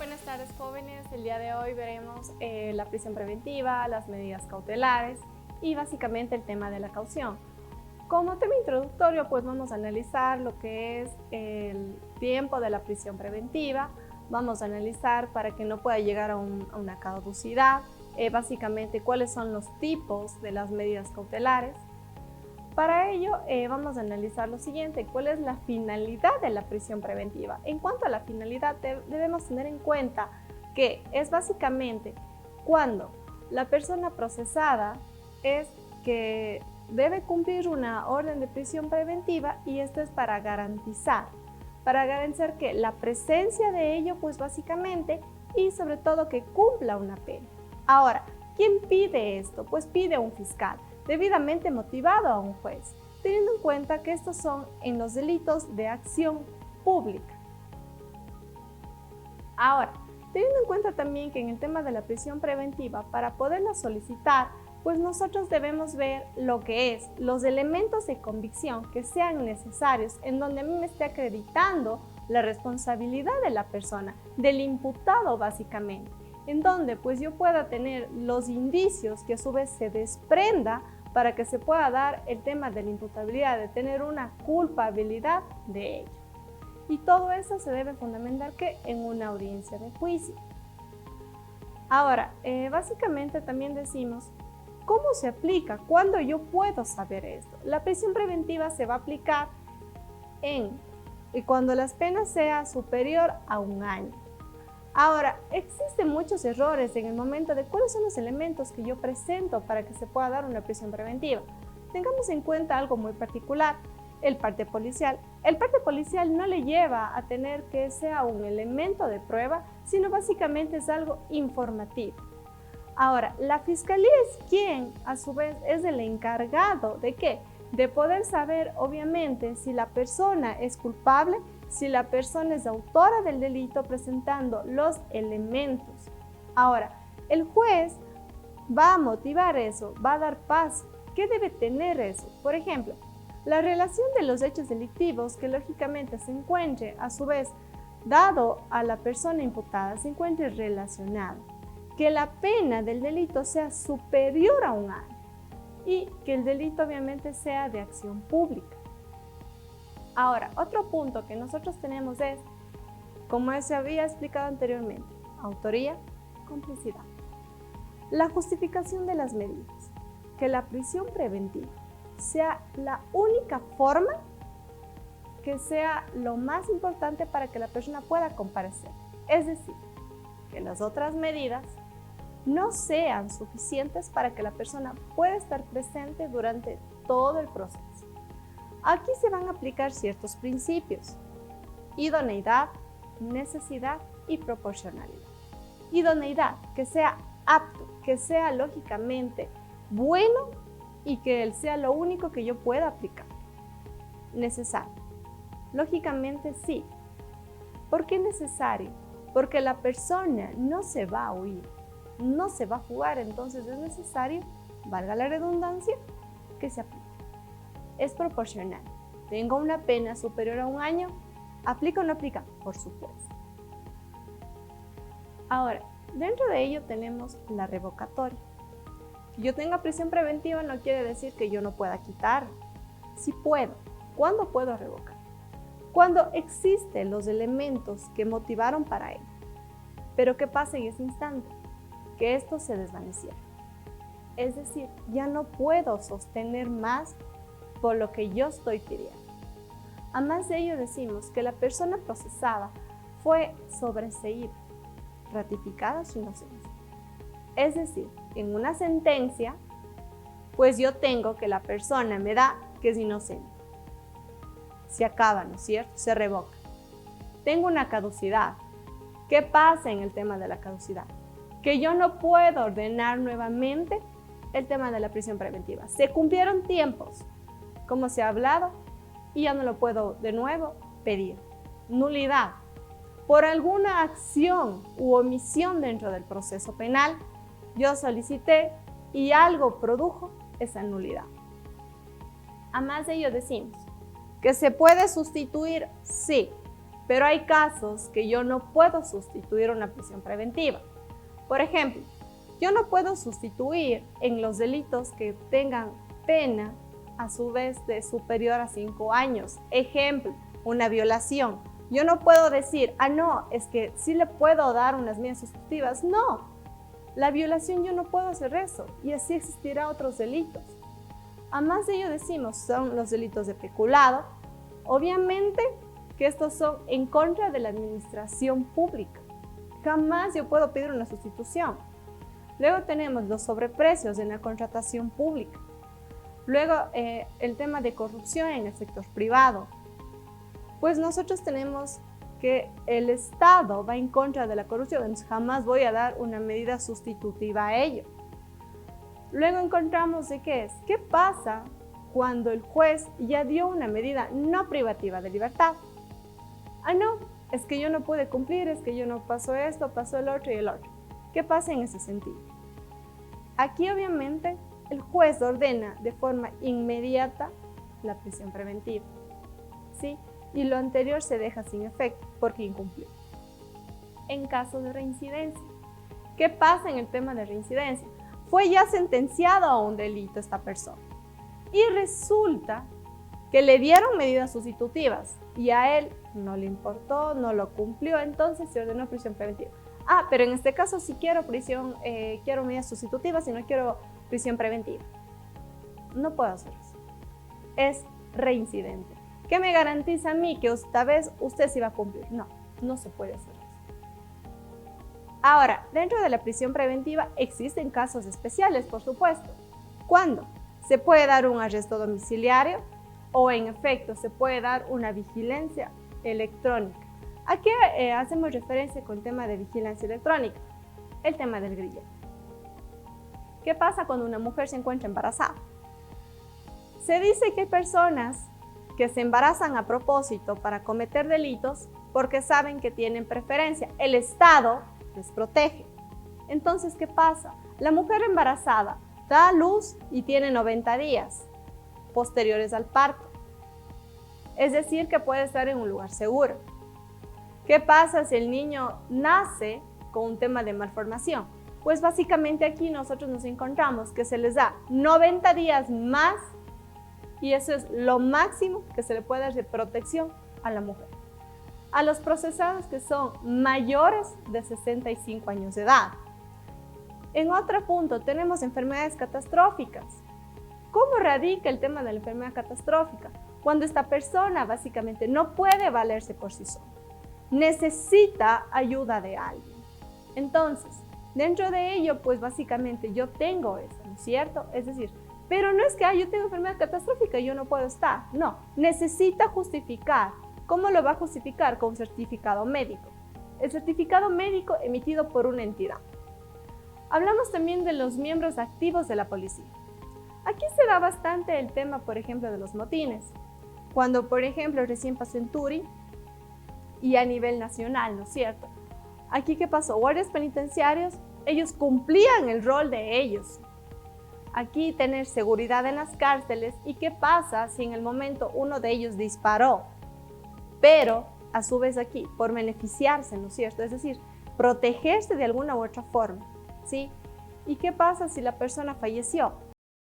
Buenas tardes, jóvenes. El día de hoy veremos la prisión preventiva, las medidas cautelares y básicamente el tema de la caución. Como tema introductorio, pues vamos a analizar lo que es el tiempo de la prisión preventiva. Vamos a analizar para que no pueda llegar a una caducidad, básicamente cuáles son los tipos de las medidas cautelares. Para ello vamos a analizar lo siguiente: ¿cuál es la finalidad de la prisión preventiva? En cuanto a la finalidad, debemos tener en cuenta que es básicamente cuando la persona procesada es que debe cumplir una orden de prisión preventiva, y esto es para garantizar que la presencia de ello, pues básicamente, y sobre todo que cumpla una pena. Ahora, ¿quién pide esto? Pues pide un fiscal, debidamente motivado a un juez, teniendo en cuenta que estos son en los delitos de acción pública. Ahora, teniendo en cuenta también que en el tema de la prisión preventiva, para poderla solicitar, pues nosotros debemos ver lo que es los elementos de convicción que sean necesarios, en donde a mí me esté acreditando la responsabilidad de la persona, del imputado básicamente, en donde pues yo pueda tener los indicios que a su vez se desprenda para que se pueda dar el tema de la imputabilidad, de tener una culpabilidad de ello. Y todo eso se debe fundamentar que en una audiencia de juicio. Ahora, básicamente también decimos, ¿cómo se aplica? ¿Cuándo yo puedo saber esto? La prisión preventiva se va a aplicar cuando las penas sean superior a 1 año. Ahora, existen muchos errores en el momento de cuáles son los elementos que yo presento para que se pueda dar una prisión preventiva. Tengamos en cuenta algo muy particular: el parte policial. El parte policial no le lleva a tener que sea un elemento de prueba, sino básicamente es algo informativo. Ahora, la fiscalía es quien, a su vez, es el encargado ¿de qué? De poder saber, obviamente, si la persona es culpable, si la persona es autora del delito, presentando los elementos. Ahora, el juez va a motivar eso, va a dar paso. ¿Qué debe tener eso? Por ejemplo, la relación de los hechos delictivos que lógicamente se encuentre, a su vez, dado a la persona imputada, se encuentre relacionado. Que la pena del delito sea superior a 1 año y que el delito obviamente sea de acción pública. Ahora, otro punto que nosotros tenemos es, como se había explicado anteriormente, autoría, complicidad. La justificación de las medidas, que la prisión preventiva sea la única forma que sea lo más importante para que la persona pueda comparecer. Es decir, que las otras medidas no sean suficientes para que la persona pueda estar presente durante todo el proceso. Aquí se van a aplicar ciertos principios: idoneidad, necesidad y proporcionalidad. Idoneidad, que sea apto, que sea lógicamente bueno y que él sea lo único que yo pueda aplicar. Necesario, lógicamente sí. ¿Por qué necesario? Porque la persona no se va a huir, no se va a jugar, entonces es necesario, valga la redundancia, que se aplique. Es proporcional. Tengo una pena superior a 1 año, ¿aplica o no aplica? Por supuesto. Ahora, dentro de ello tenemos la revocatoria. Que yo tenga prisión preventiva no quiere decir que yo no pueda quitar. Sí puedo. ¿Cuándo puedo revocar? Cuando existen los elementos que motivaron para ello. Pero ¿qué pasa en ese instante? Que esto se desvaneciera. Es decir, ya no puedo sostener más por lo que yo estoy pidiendo. Además de ello decimos que la persona procesada fue sobreseída, ratificada su inocencia. Es decir, en una sentencia, pues yo tengo que la persona me da que es inocente. Se acaba, ¿no es cierto? Se revoca. Tengo una caducidad. ¿Qué pasa en el tema de la caducidad? Que yo no puedo ordenar nuevamente el tema de la prisión preventiva. Se cumplieron tiempos, como se ha hablado, y ya no lo puedo de nuevo pedir. Nulidad. Por alguna acción u omisión dentro del proceso penal, yo solicité y algo produjo esa nulidad. A más de ello decimos que se puede sustituir, sí. pero hay casos que yo no puedo sustituir una prisión preventiva. Por ejemplo, yo no puedo sustituir en los delitos que tengan pena a su vez de superior a 5 años. Ejemplo, una violación. Yo no puedo decir, no, es que sí le puedo dar unas medidas sustitutivas. No, la violación yo no puedo hacer eso y así existirá otros delitos. Además de ello decimos, son los delitos de peculado. Obviamente que estos son en contra de la administración pública. Jamás yo puedo pedir una sustitución. Luego tenemos los sobreprecios en la contratación pública. Luego el tema de corrupción en el sector privado. Pues nosotros tenemos que el Estado va en contra de la corrupción, entonces jamás voy a dar una medida sustitutiva a ello. Luego encontramos de qué pasa cuando el juez ya dio una medida no privativa de libertad. No, es que yo no pude cumplir, es que yo no pasó esto, pasó el otro y el otro. ¿Qué pasa en ese sentido? Aquí obviamente el juez ordena de forma inmediata la prisión preventiva, ¿sí? Y lo anterior se deja sin efecto porque incumplió. En caso de reincidencia, ¿qué pasa en el tema de reincidencia? Fue ya sentenciado a un delito esta persona y resulta que le dieron medidas sustitutivas y a él no le importó, no lo cumplió, entonces se ordenó prisión preventiva. Pero en este caso sí quiero quiero medidas sustitutivas y no quiero prisión preventiva. No puedo hacer eso. Es reincidente. ¿Qué me garantiza a mí que esta vez usted sí va a cumplir? No, no se puede hacer eso. Ahora, dentro de la prisión preventiva existen casos especiales, por supuesto. ¿Cuándo? Se puede dar un arresto domiciliario o en efecto se puede dar una vigilancia electrónica. ¿A qué hacemos referencia con el tema de vigilancia electrónica? El tema del grillete. ¿Qué pasa cuando una mujer se encuentra embarazada? Se dice que hay personas que se embarazan a propósito para cometer delitos porque saben que tienen preferencia. El Estado les protege. Entonces, ¿qué pasa? La mujer embarazada da a luz y tiene 90 días posteriores al parto. Es decir, que puede estar en un lugar seguro. ¿Qué pasa si el niño nace con un tema de malformación? Pues básicamente aquí nosotros nos encontramos que se les da 90 días más y eso es lo máximo que se le puede dar de protección a la mujer. A los procesados que son mayores de 65 años de edad. En otro punto tenemos enfermedades catastróficas. ¿Cómo radica el tema de la enfermedad catastrófica? Cuando esta persona básicamente no puede valerse por sí sola. Necesita ayuda de alguien. Entonces, dentro de ello, pues básicamente yo tengo eso, ¿no es cierto? Es decir, pero no es que yo tengo enfermedad catastrófica y yo no puedo estar. No, necesita justificar. ¿Cómo lo va a justificar? Con un certificado médico. El certificado médico emitido por una entidad. Hablamos también de los miembros activos de la policía. Aquí se da bastante el tema, por ejemplo, de los motines. Cuando, por ejemplo, recién pasó en Turi y a nivel nacional, ¿no es cierto? Aquí, ¿qué pasó? Guardias penitenciarios, ellos cumplían el rol de ellos. Aquí tener seguridad en las cárceles. ¿Y qué pasa si en el momento uno de ellos disparó? Pero a su vez aquí, por beneficiarse, ¿no es cierto? Es decir, protegerse de alguna u otra forma, ¿sí? ¿Y qué pasa si la persona falleció?